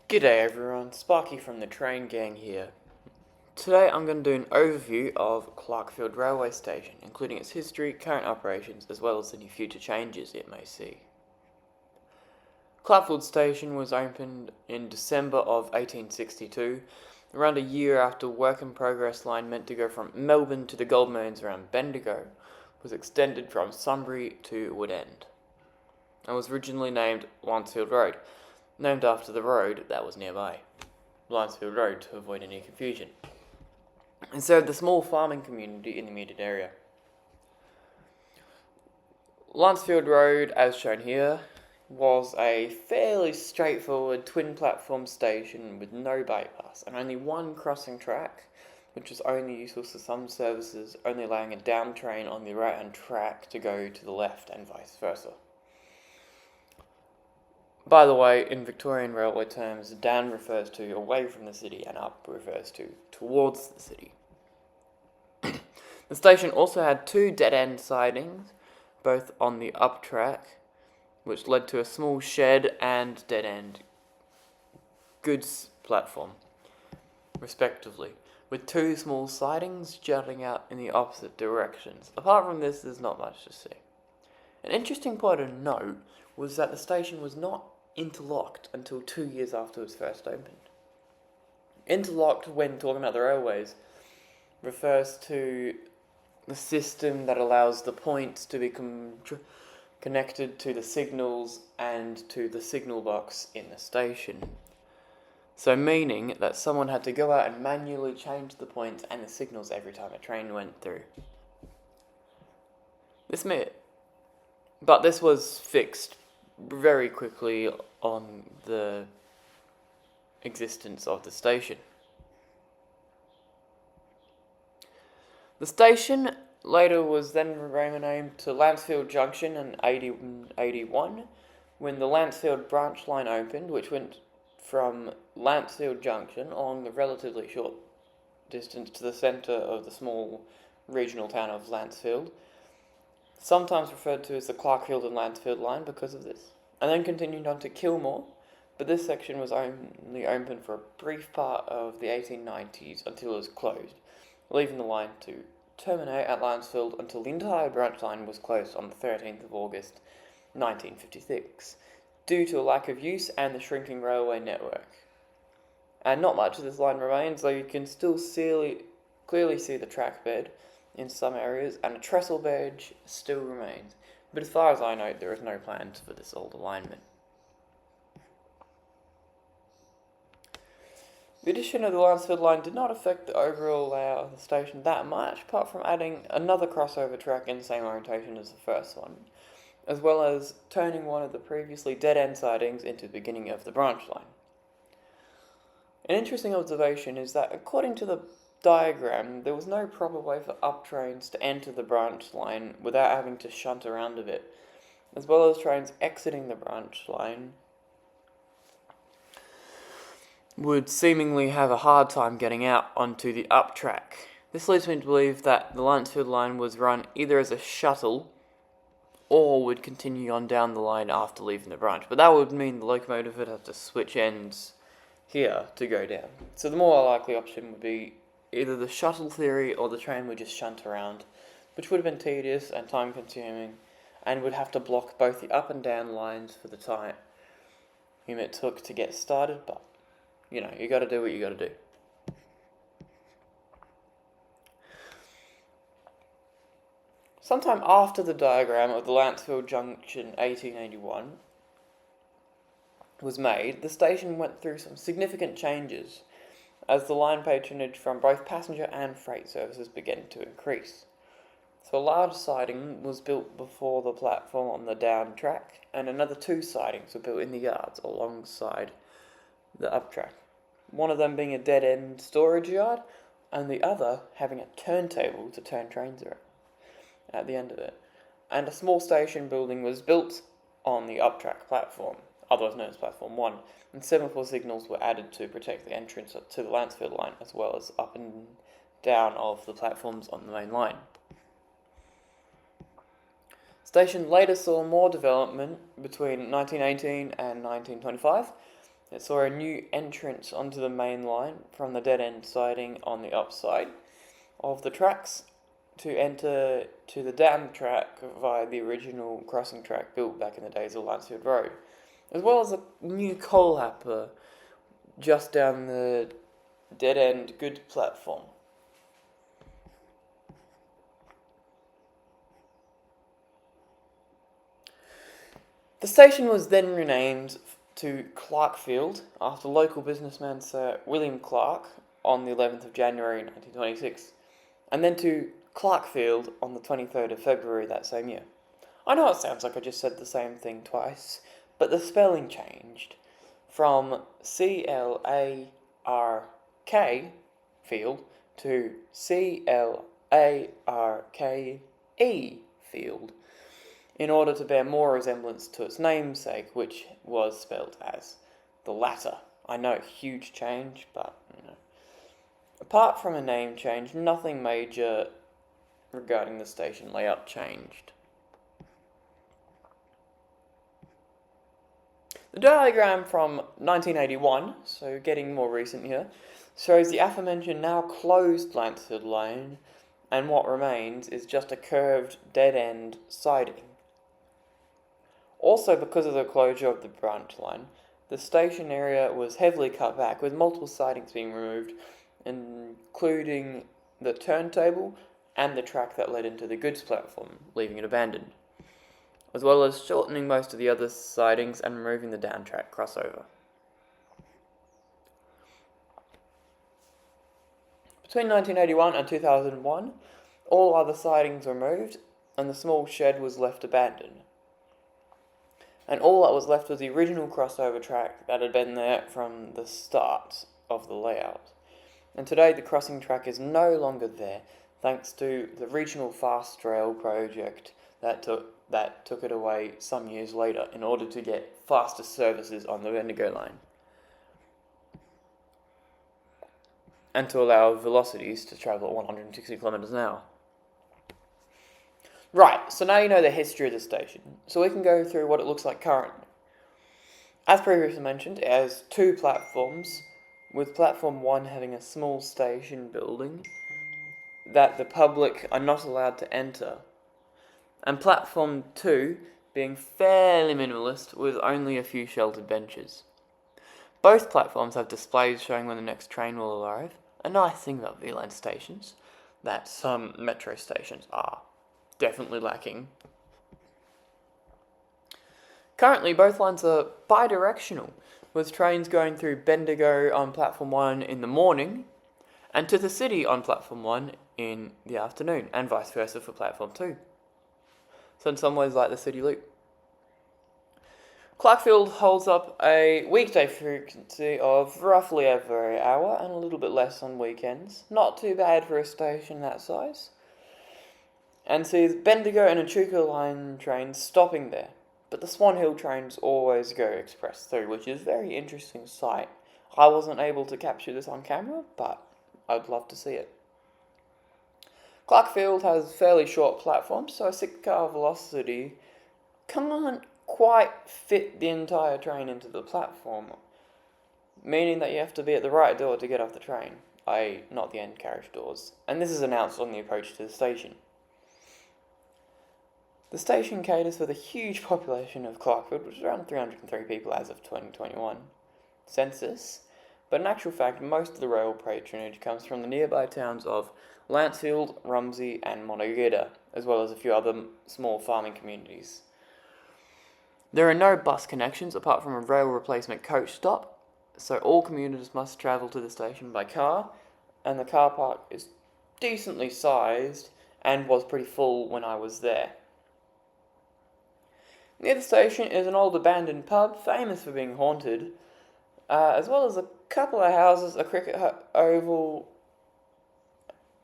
G'day everyone, Sparky from the train gang here. Today I'm going to do an overview of Clarkefield Railway Station, including its history, current operations, as well as any future changes it may see. Clarkefield Station was opened in December of 1862, around a year after work in progress line meant to go from Melbourne to the gold mines around Bendigo was extended from Sunbury to Woodend, and was originally named Lancefield Road, named after the road that was nearby, Lancefield Road, to avoid any confusion, and served the small farming community in the immediate area. Lancefield Road, as shown here, was a fairly straightforward twin-platform station with no bypass and only one crossing track, which was only useful for some services, only allowing a down train on the right-hand track to go to the left and vice versa. By the way, in Victorian railway terms, down refers to away from the city and up refers to towards the city. The station also had two dead-end sidings, both on the up track, which led to a small shed and dead-end goods platform, respectively, with two small sidings jutting out in the opposite directions. Apart from this, there's not much to see. An interesting point of note was that the station was not interlocked until 2 years after it was first opened. Interlocked, when talking about the railways, refers to the system that allows the points to be connected to the signals and to the signal box in the station. So meaning that someone had to go out and manually change the points and the signals every time a train went through. But this was fixed very quickly on the existence of the station. The station later was then renamed to Lancefield Junction in 1881, when the Lancefield branch line opened, which went from Lancefield Junction along the relatively short distance to the centre of the small regional town of Lancefield, sometimes referred to as the Clarkefield and Lancefield line because of this, and then continued on to Kilmore, but this section was only open for a brief part of the 1890s until it was closed, leaving the line to terminate at Lancefield until the entire branch line was closed on the 13th of August 1956, due to a lack of use and the shrinking railway network. And not much of this line remains, though you can still clearly see the track bed in some areas, and a trestle bed still remains, but as far as I know, there is no plans for this old alignment. The addition of the Lancefield line did not affect the overall layout of the station that much, apart from adding another crossover track in the same orientation as the first one, as well as turning one of the previously dead-end sidings into the beginning of the branch line. An interesting observation is that, according to the diagram, there was no proper way for up trains to enter the branch line without having to shunt around a bit, as well as trains exiting the branch line would seemingly have a hard time getting out onto the up track. This leads me to believe that the Lancefield line was run either as a shuttle or would continue on down the line after leaving the branch, but that would mean the locomotive would have to switch ends here to go down. So the more likely option would be either the shuttle theory or the train would just shunt around, which would have been tedious and time consuming and would have to block both the up and down lines for the time it took to get started, but you gotta do what you gotta do. Sometime after the diagram of the Lancefield Junction 1881 was made, the station went through some significant changes as the line patronage from both passenger and freight services began to increase. So a large siding was built before the platform on the down track, and another two sidings were built in the yards alongside the up track, one of them being a dead-end storage yard, and the other having a turntable to turn trains around at the end of it. And a small station building was built on the up track platform, otherwise known as Platform 1, and semaphore signals were added to protect the entrance to the Lancefield line, as well as up and down of the platforms on the main line. Station later saw more development between 1918 and 1925, It saw a new entrance onto the main line from the dead-end siding on the upside of the tracks to enter to the dam track via the original crossing track built back in the days of Lancefield Road, as well as a new coal happer just down the dead-end goods platform. The station was then renamed to Clarkefield after local businessman Sir William Clarke on the 11th of January 1926, and then to Clarkefield on the 23rd of February that same year. I know it sounds like I just said the same thing twice, but the spelling changed from Clarke Field to Clarke Field in order to bear more resemblance to its namesake, which was spelled as the latter. I know, huge change, but apart from a name change, nothing major regarding the station layout changed. The diagram from 1981, so getting more recent here, shows the aforementioned now closed Lancefield Lane, and what remains is just a curved dead-end siding. Also, because of the closure of the branch line, the station area was heavily cut back, with multiple sidings being removed, including the turntable and the track that led into the goods platform, leaving it abandoned, as well as shortening most of the other sidings and removing the down track crossover. Between 1981 and 2001, all other sidings were moved, and the small shed was left abandoned. And all that was left was the original crossover track that had been there from the start of the layout. And today the crossing track is no longer there, thanks to the regional fast rail project that took it away some years later in order to get faster services on the Bendigo line, and to allow velocities to travel at 160 kilometres an hour. Right, so now you know the history of the station, so we can go through what it looks like currently. As previously mentioned, it has two platforms, with platform 1 having a small station building that the public are not allowed to enter, and platform 2 being fairly minimalist with only a few sheltered benches. Both platforms have displays showing when the next train will arrive, a nice thing about V-Line stations that some metro stations are definitely lacking. Currently, both lines are bi-directional, with trains going through Bendigo on platform 1 in the morning and to the city on platform 1 in the afternoon, and vice versa for platform 2. So in some ways like the city loop. Clarkefield holds up a weekday frequency of roughly every hour and a little bit less on weekends. Not too bad for a station that size. And sees Bendigo and Echuca line trains stopping there. But the Swan Hill trains always go express through, which is a very interesting sight. I wasn't able to capture this on camera, but I'd love to see it. Clarkefield has fairly short platforms, so a 6-car velocity can't quite fit the entire train into the platform, meaning that you have to be at the right door to get off the train, i.e. not the end carriage doors, and this is announced on the approach to the station. The station caters for the huge population of Clarkefield, which is around 303 people as of 2021 census, but in actual fact most of the rail patronage comes from the nearby towns of Lancefield, Rumsey and Monaghan, as well as a few other small farming communities. There are no bus connections apart from a rail replacement coach stop, so all commuters must travel to the station by car, and the car park is decently sized and was pretty full when I was there. Near the station is an old abandoned pub, famous for being haunted, as well as a couple of houses, a cricket oval,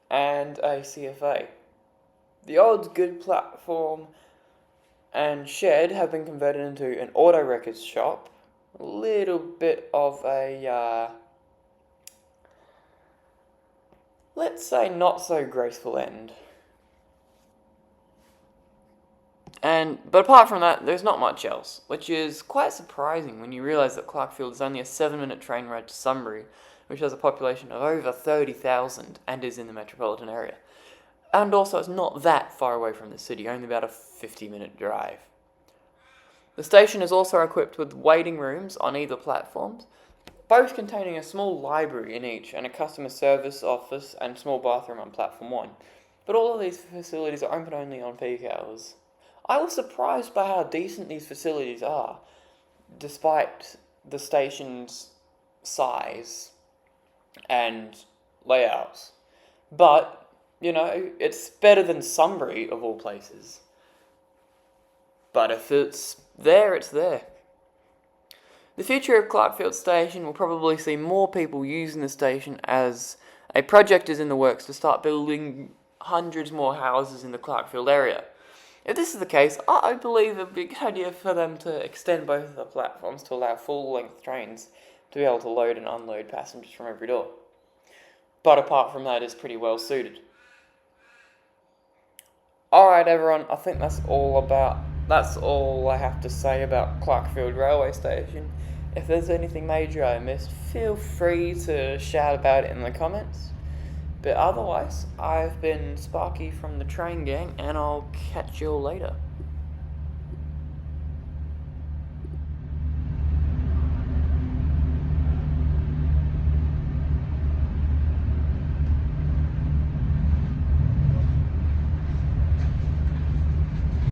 and a CFA. The old good platform and shed have been converted into an auto records shop, a little bit of a, let's say, not so graceful end. But apart from that, there's not much else, which is quite surprising when you realise that Clarkefield is only a 7-minute train ride to Sunbury, which has a population of over 30,000 and is in the metropolitan area. And also, it's not that far away from the city, only about a 50-minute drive. The station is also equipped with waiting rooms on either platforms, both containing a small library in each and a customer service office and small bathroom on platform 1. But all of these facilities are open only on peak hours. I was surprised by how decent these facilities are, despite the station's size and layouts. But, it's better than Sunbury, of all places. But if it's there, it's there. The future of Clarkefield Station will probably see more people using the station, as a project is in the works to start building hundreds more houses in the Clarkefield area. If this is the case, I believe it would be a good idea for them to extend both of the platforms to allow full-length trains to be able to load and unload passengers from every door. But apart from that, it's pretty well suited. Alright everyone, I think that's all I have to say about Clarkefield Railway Station. If there's anything major I missed, feel free to shout about it in the comments. But otherwise, I've been Sparky from the Train Gang, and I'll catch you all later.